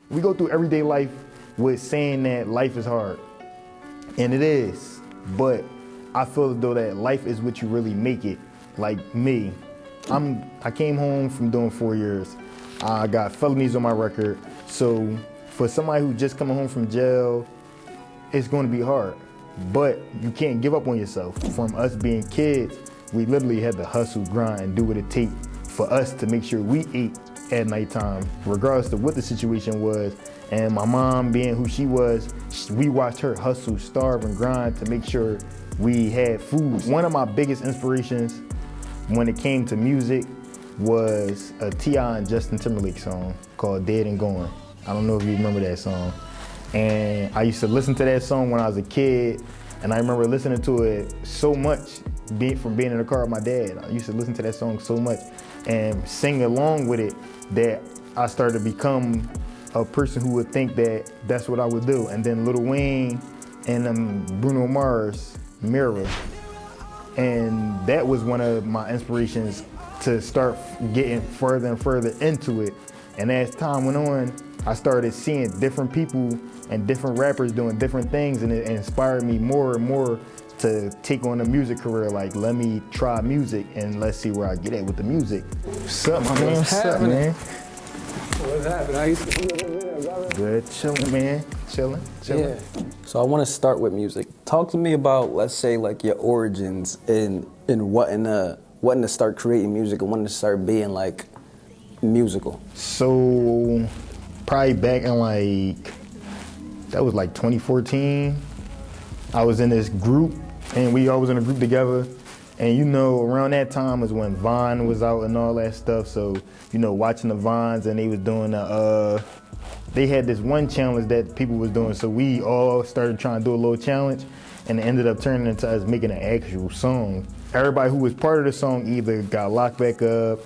we go through everyday life with saying that life is hard. And it is, but I feel as though that life is what you really make it. Like me, I came home from doing 4 years. I got felonies on my record. So for somebody who just coming home from jail, it's going to be hard. But you can't give up on yourself. From us being kids, we literally had to hustle, grind, and do what it takes for us to make sure we ate at nighttime, regardless of what the situation was. And my mom being who she was, we watched her hustle, starve, and grind to make sure we had food. One of my biggest inspirations when it came to music was a T.I. and Justin Timberlake song called Dead and Gone. I don't know if you remember that song. And I used to listen to that song when I was a kid, and I remember listening to it so much from being in the car with my dad. I used to listen to that song so much and sing along with it that I started to become a person who would think that that's what I would do. And then Lil Wayne and Bruno Mars, Mirror. And that was one of my inspirations to start getting further and further into it. And as time went on, I started seeing different people and different rappers doing different things, and it inspired me more and more to take on a music career. Like, let me try music and let's see where I get at with the music. What's up, my man? What's up, man? What's happening? How you doing? Good, chilling, man. Chilling. Yeah. So I want to start with music. Talk to me about, let's say, like your origins in wanting to start creating music and wanting to start being like musical. So probably back in that was like 2014. I was in this group, and we all was in a group together. And you know, around that time was when Vine was out and all that stuff. So, you know, watching the Vines, and they was doing they had this one challenge that people was doing. So we all started trying to do a little challenge, and it ended up turning into us making an actual song. Everybody who was part of the song either got locked back up,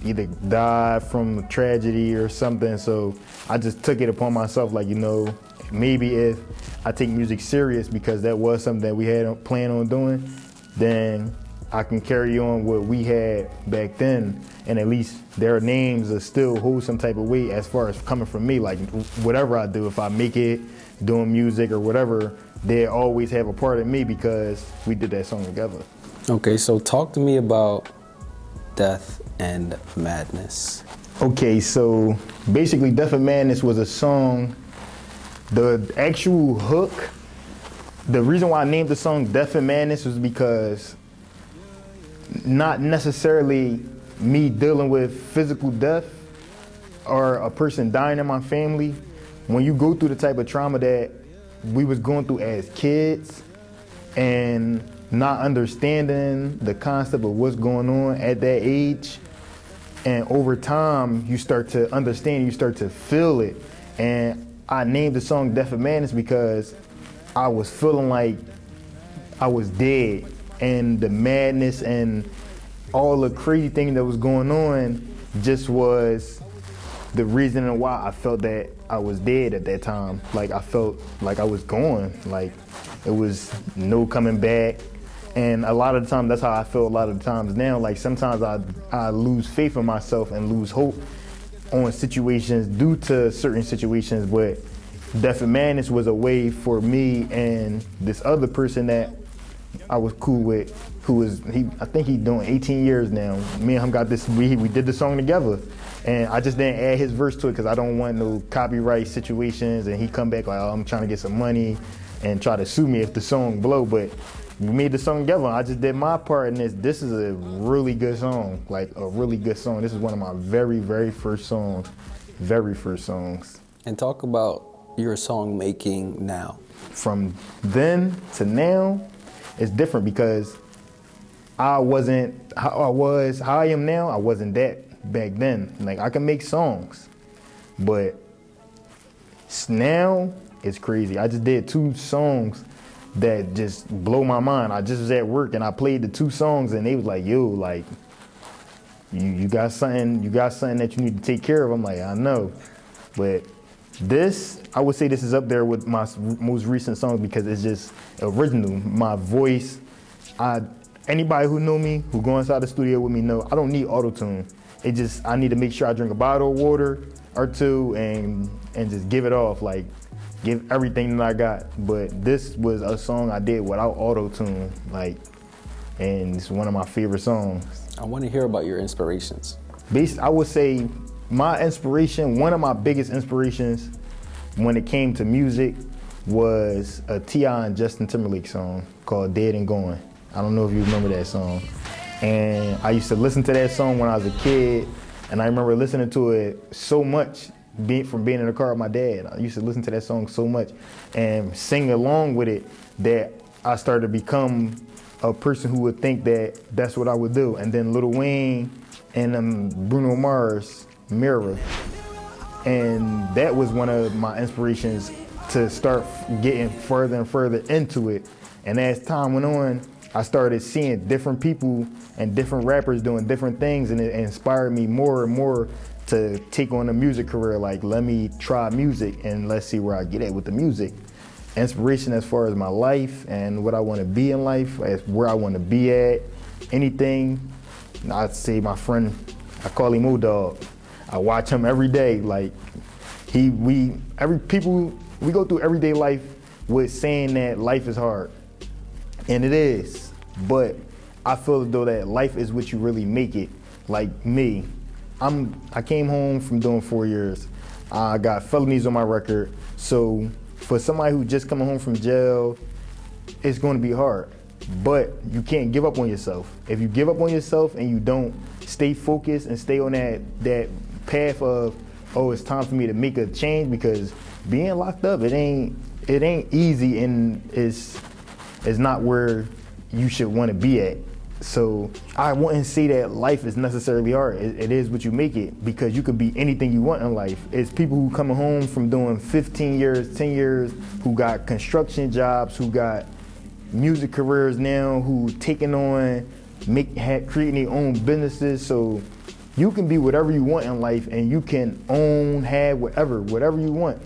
either died from tragedy or something. So I just took it upon myself, like, you know, maybe if I take music serious, because that was something that we had planned on doing, then I can carry on what we had back then, and at least their names are still hold some type of weight as far as coming from me. Like, whatever I do, if I make it doing music or whatever, they always have a part of me because we did that song together. Okay, so talk to me about Death and Madness. Okay, so basically Death and Madness was a song. The actual hook, the reason why I named the song Death and Madness was because not necessarily me dealing with physical death or a person dying in my family. When you go through the type of trauma that we was going through as kids and not understanding the concept of what's going on at that age, and over time you start to understand, you start to feel it. And I named the song Death and Madness because I was feeling like I was dead, and the madness and all the crazy thing that was going on just was the reason why I felt that I was dead at that time. Like, I felt like I was gone, like it was no coming back. And a lot of the time, that's how I feel a lot of the times now. Like, sometimes I lose faith in myself and lose hope on situations due to certain situations, but Death and Madness was a way for me and this other person that I was cool with, I think he's doing 18 years now. Me and him got this, we did the song together. And I just didn't add his verse to it because I don't want no copyright situations, and he come back like, oh, I'm trying to get some money and try to sue me if the song blow. But we made the song together. I just did my part in this. This is a really good song, like a really good song. This is one of my very, very first songs. And talk about your song making now. From then to now, it's different because I wasn't how I am now. I wasn't that back then. Like, I can make songs, but now it's crazy. I just did 2 songs that just blow my mind. I just was at work and I played the 2 songs, and they was like, yo, like, you got something that you need to take care of. I'm like, I know. But this, I would say this is up there with my most recent songs because it's just original. My voice, anybody who know me, who go inside the studio with me know I don't need auto-tune. I need to make sure I drink a bottle of water, or two and just give it off, like give everything that I got. But this was a song I did without auto-tune, like, and it's one of my favorite songs. I want to hear about your inspirations. I would say my inspiration, one of my biggest inspirations when it came to music was a T.I. and Justin Timberlake song called Dead and Gone. I don't know if you remember that song. And I used to listen to that song when I was a kid, and I remember listening to it so much from being in the car with my dad. I used to listen to that song so much and sing along with it that I started to become a person who would think that that's what I would do. And then Lil Wayne and Bruno Mars, Mirror. And that was one of my inspirations to start getting further and further into it. And as time went on, I started seeing different people and different rappers doing different things, and it inspired me more and more to take on a music career. Like, let me try music and let's see where I get at with the music. Inspiration as far as my life and what I want to be in life, as where I want to be at, anything. I'd say my friend, I call him O-Dog. I watch him every day. Like, we go through everyday life with saying that life is hard. And it is, but I feel as though that life is what you really make it. Like me, I came home from doing 4 years. I got felonies on my record. So for somebody who just coming home from jail, it's going to be hard. But you can't give up on yourself. If you give up on yourself and you don't stay focused and stay on that path of, oh, it's time for me to make a change, because being locked up, it ain't easy, and it's not where you should want to be at. So I wouldn't say that life is necessarily hard. It is what you make it, because you could be anything you want in life. It's people who coming home from doing 15 years, 10 years, who got construction jobs, who got music careers now, who taking on, creating their own businesses. So you can be whatever you want in life, and you can have whatever you want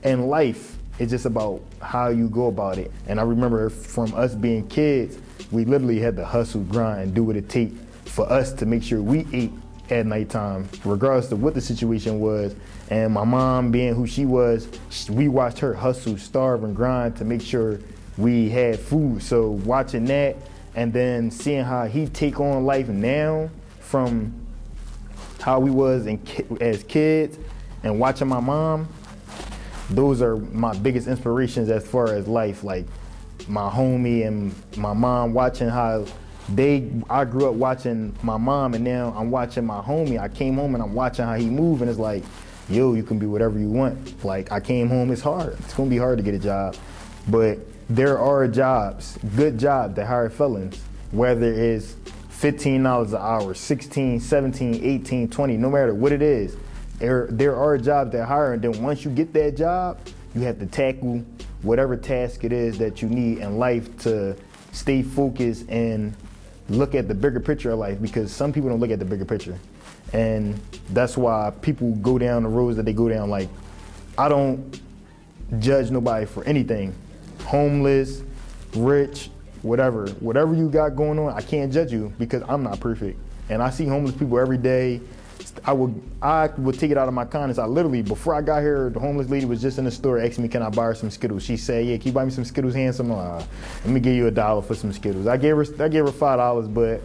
in life. It's just about how you go about it. And I remember from us being kids, we literally had to hustle, grind, and do what it takes for us to make sure we ate at nighttime, regardless of what the situation was. And my mom, being who she was, we watched her hustle, starve, and grind to make sure we had food. So watching that, and then seeing how he take on life now from how we was as kids, and watching my mom, those are my biggest inspirations as far as life. Like my homie and my mom, watching how I grew up watching my mom, and now I'm watching my homie. I came home and I'm watching how he move, and it's like, yo, you can be whatever you want. Like, I came home, it's hard. It's gonna be hard to get a job, but there are jobs, good jobs that hire felons, whether it's $15 an hour, 16, 17, 18, 20, no matter what it is. There are jobs that hire, and then once you get that job, you have to tackle whatever task it is that you need in life to stay focused and look at the bigger picture of life, because some people don't look at the bigger picture. And that's why people go down the roads that they go down. Like, I don't judge nobody for anything. Homeless, rich, whatever you got going on, I can't judge you because I'm not perfect. And I see homeless people every day. I would take it out of my kindness. I literally, before I got here, the homeless lady was just in the store asking me, can I buy her some Skittles? She said, yeah, can you buy me some Skittles, handsome? Let me give you $1 for some Skittles. I gave her $5, but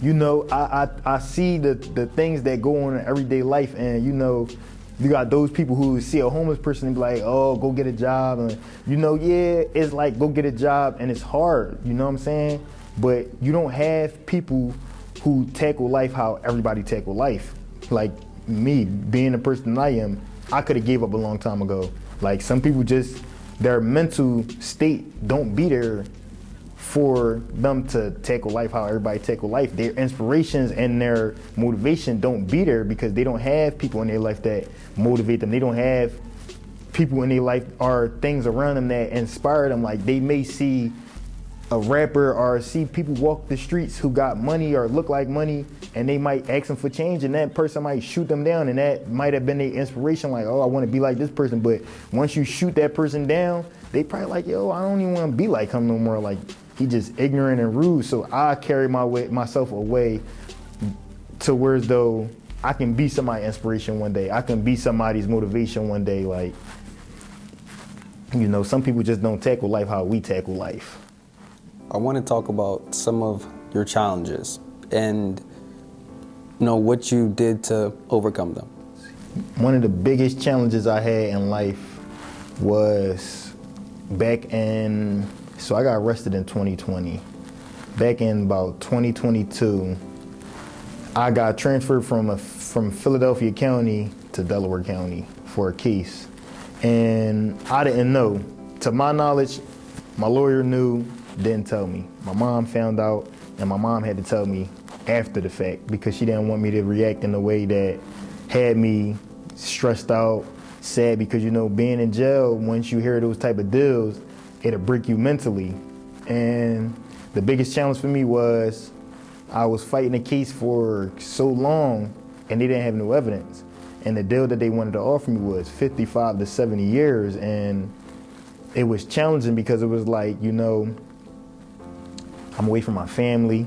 you know, I see the things that go on in everyday life, and you know, you got those people who see a homeless person and be like, oh, go get a job. And you know, yeah, it's like, go get a job, and it's hard, you know what I'm saying? But you don't have people who tackle life how everybody tackle life. Like me, being the person that I am, I could have gave up a long time ago. Like, some people just, their mental state don't be there for them to tackle life how everybody tackle life. Their inspirations and their motivation don't be there because they don't have people in their life that motivate them. They don't have people in their life or things around them that inspire them. Like, they may see a rapper or see people walk the streets who got money or look like money, and they might ask them for change, and that person might shoot them down, and that might have been their inspiration, like, oh, I want to be like this person. But once you shoot that person down, they probably like, yo, I don't even want to be like him no more. Like, he just ignorant and rude. So I carry myself away to where as though I can be somebody's inspiration one day. I can be somebody's motivation one day. Like, you know, some people just don't tackle life how we tackle life. I want to talk about some of your challenges and, you know, what you did to overcome them. One of the biggest challenges I had in life was so I got arrested in 2020. Back in about 2022, I got transferred from Philadelphia County to Delaware County for a case. And I didn't know. To my knowledge, my lawyer knew, didn't tell me. My mom found out, and my mom had to tell me after the fact because she didn't want me to react in a way that had me stressed out, sad, because, you know, being in jail, once you hear those type of deals, it'll break you mentally. And the biggest challenge for me was I was fighting a case for so long and they didn't have no evidence. And the deal that they wanted to offer me was 55 to 70 years. And it was challenging because it was like, you know, I'm away from my family.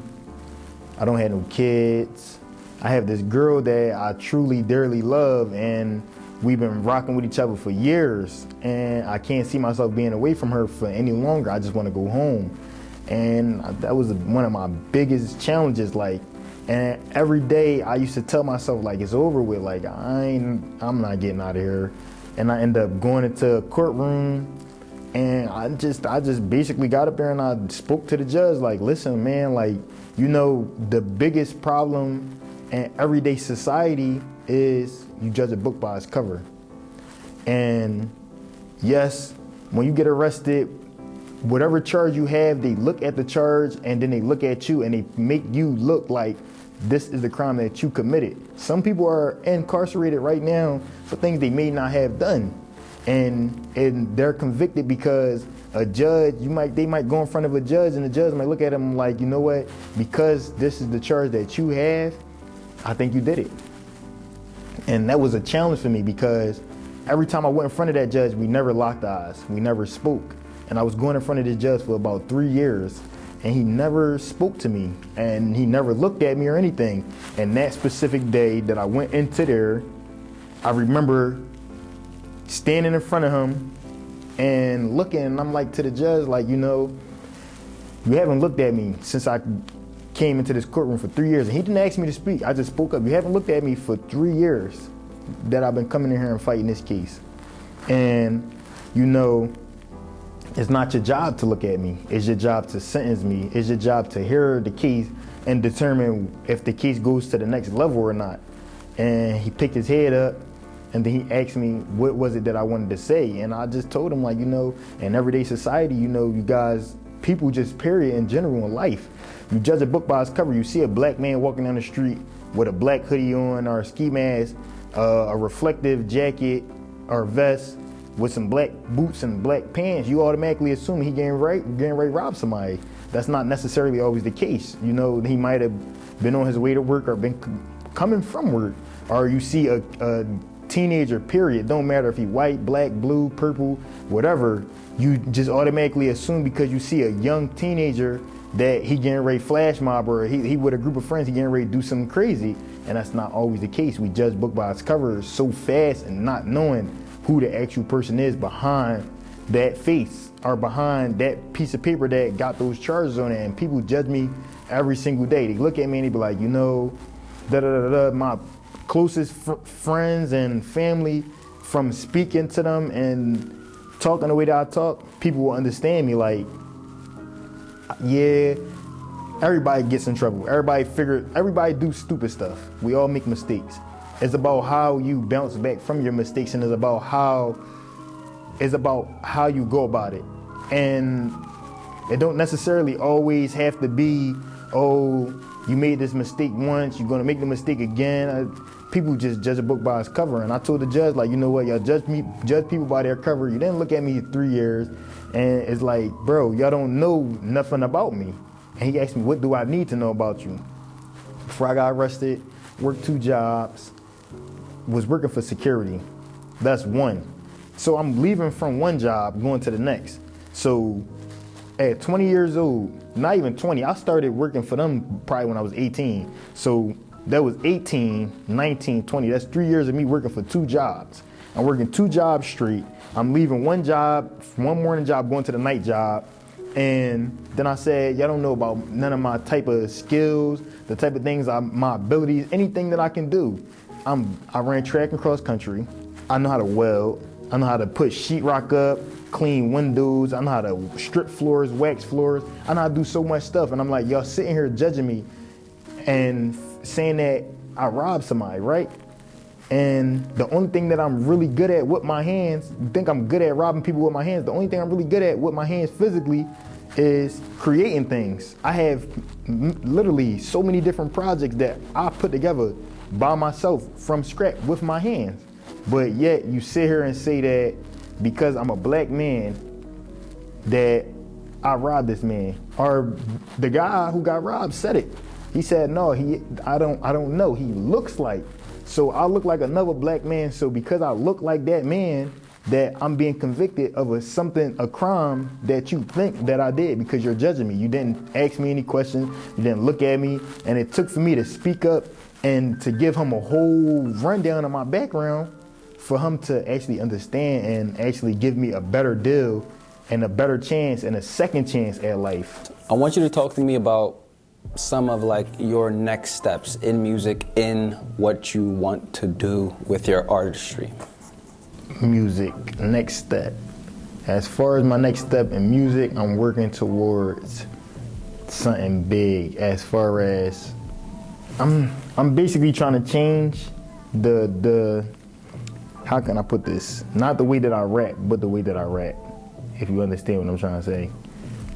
I don't have no kids. I have this girl that I truly, dearly love, and we've been rocking with each other for years. And I can't see myself being away from her for any longer. I just want to go home. And that was one of my biggest challenges. Like, and every day I used to tell myself, like, it's over with. Like, I'm not getting out of here. And I end up going into a courtroom, and I just basically got up there and I spoke to the judge, like, listen, man, like, you know, the biggest problem in everyday society is you judge a book by its cover. And yes, when you get arrested, whatever charge you have, they look at the charge and then they look at you and they make you look like this is the crime that you committed. Some people are incarcerated right now for things they may not have done. And they're convicted because a judge, they might go in front of a judge and the judge might look at them like, you know what, because this is the charge that you have, I think you did it. And that was a challenge for me because every time I went in front of that judge, we never locked eyes, we never spoke. And I was going in front of this judge for about 3 years and he never spoke to me and he never looked at me or anything. And that specific day that I went into there, I remember standing in front of him and looking, and I'm like to the judge, like, you know, you haven't looked at me since I came into this courtroom for 3 years. And he didn't ask me to speak. I just spoke up. You haven't looked at me for 3 years that I've been coming in here and fighting this case. And, you know, it's not your job to look at me. It's your job to sentence me. It's your job to hear the case and determine if the case goes to the next level or not. And he picked his head up and then he asked me what was it that I wanted to say. And I just told him, like, you know, in everyday society, you know, you guys, people just period in general in life, you judge a book by its cover. You see a black man walking down the street with a black hoodie on or a ski mask, a reflective jacket or vest with some black boots and black pants, you automatically assume he getting ready to rob somebody. That's not necessarily always the case. You know, he might have been on his way to work or been coming from work. Or you see a teenager, period. Don't matter if he white, black, blue, purple, whatever. You just automatically assume because you see a young teenager that he getting ready to flash mob or he with a group of friends, he getting ready to do something crazy. And that's not always the case. We judge book by its cover so fast and not knowing who the actual person is behind that face or behind that piece of paper that got those charges on it. And people judge me every single day. They look at me and they be like, you know, my closest friends and family, from speaking to them and talking the way that I talk, people will understand me like, yeah, everybody gets in trouble. Everybody do stupid stuff. We all make mistakes. It's about how you bounce back from your mistakes, and it's about how you go about it. And it don't necessarily always have to be, oh, you made this mistake once, you're gonna make the mistake again. People just judge a book by its cover. And I told the judge, like, you know what, y'all judge people by their cover. You didn't look at me 3 years. And it's like, bro, y'all don't know nothing about me. And he asked me, what do I need to know about you? Before I got arrested, worked 2 jobs, was working for security. That's one. So I'm leaving from one job, going to the next. So at 20 years old, not even 20, I started working for them probably when I was 18. So that was 18, 19, 20. That's 3 years of me working for 2 jobs. I'm working 2 jobs straight. I'm leaving one job, one morning job, going to the night job. And then I said, y'all don't know about none of my type of skills, the type of things, my abilities, anything that I can do. I ran track and cross country. I know how to weld. I know how to put sheetrock up, clean windows. I know how to strip floors, wax floors. I know how to do so much stuff. And I'm like, y'all sitting here judging me and saying that I robbed somebody, right? And the only thing that I'm really good at with my hands, you think I'm good at robbing people with my hands, the only thing I'm really good at with my hands physically is creating things. I have literally so many different projects that I put together by myself from scratch with my hands. But yet you sit here and say that because I'm a black man that I robbed this man. Or the guy who got robbed said it. He said, no, I don't know. He looks like. So I look like another black man. So because I look like that man, that I'm being convicted of a crime that you think that I did because you're judging me. You didn't ask me any questions. You didn't look at me. And it took for me to speak up and to give him a whole rundown of my background for him to actually understand and actually give me a better deal and a better chance and a second chance at life. I want you to talk to me about some of like your next steps in music, in what you want to do with your artistry. Music, next step. As far as my next step in music, I'm working towards something big. As far as I'm basically trying to change the how can I put this? Not the way that I rap, but the way that I rap. If you understand what I'm trying to say.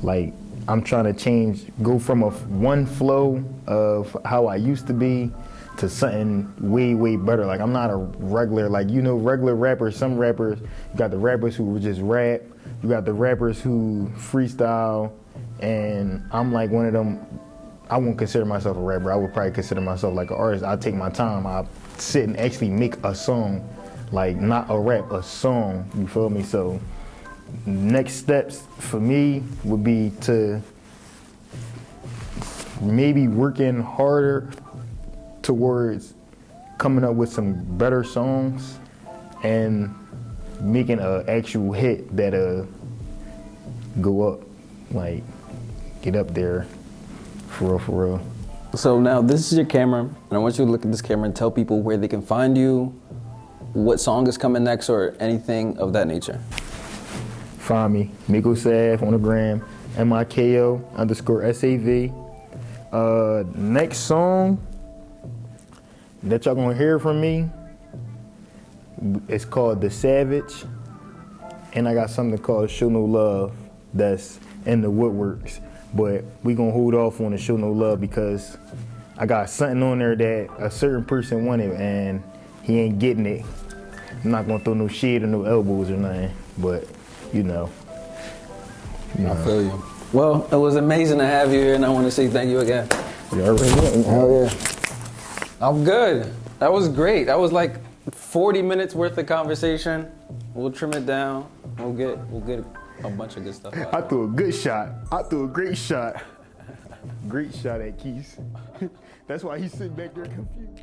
Like, I'm trying to go from one flow of how I used to be to something way, way better. Like, I'm not a regular, regular rappers. Some rappers, you got the rappers who just rap. You got the rappers who freestyle. And I'm like one of them. I won't consider myself a rapper. I would probably consider myself like an artist. I take my time. I sit and actually make a song. Like, not a rap, a song. You feel me? So next steps for me would be to maybe working harder towards coming up with some better songs and making an actual hit that go up, like get up there for real. So now this is your camera, and I want you to look at this camera and tell people where they can find you, what song is coming next, or anything of that nature. Find me, Miko Sav on the gram, MIKO_SAV. Next song that y'all gonna hear from me, it's called The Savage, and I got something called Show No Love that's in the woodworks, but we gonna hold off on the Show No Love because I got something on there that a certain person wanted and he ain't getting it. I'm not gonna throw no shade or no elbows or nothing, but you know. I feel you. Well, it was amazing to have you here, and I want to say thank you again. Hell yeah. I'm good. That was great. That was like 40 minutes worth of conversation. We'll trim it down. We'll get a bunch of good stuff out. I threw a good shot. I threw a great shot. Great shot at Keith. That's why he's sitting back there confused.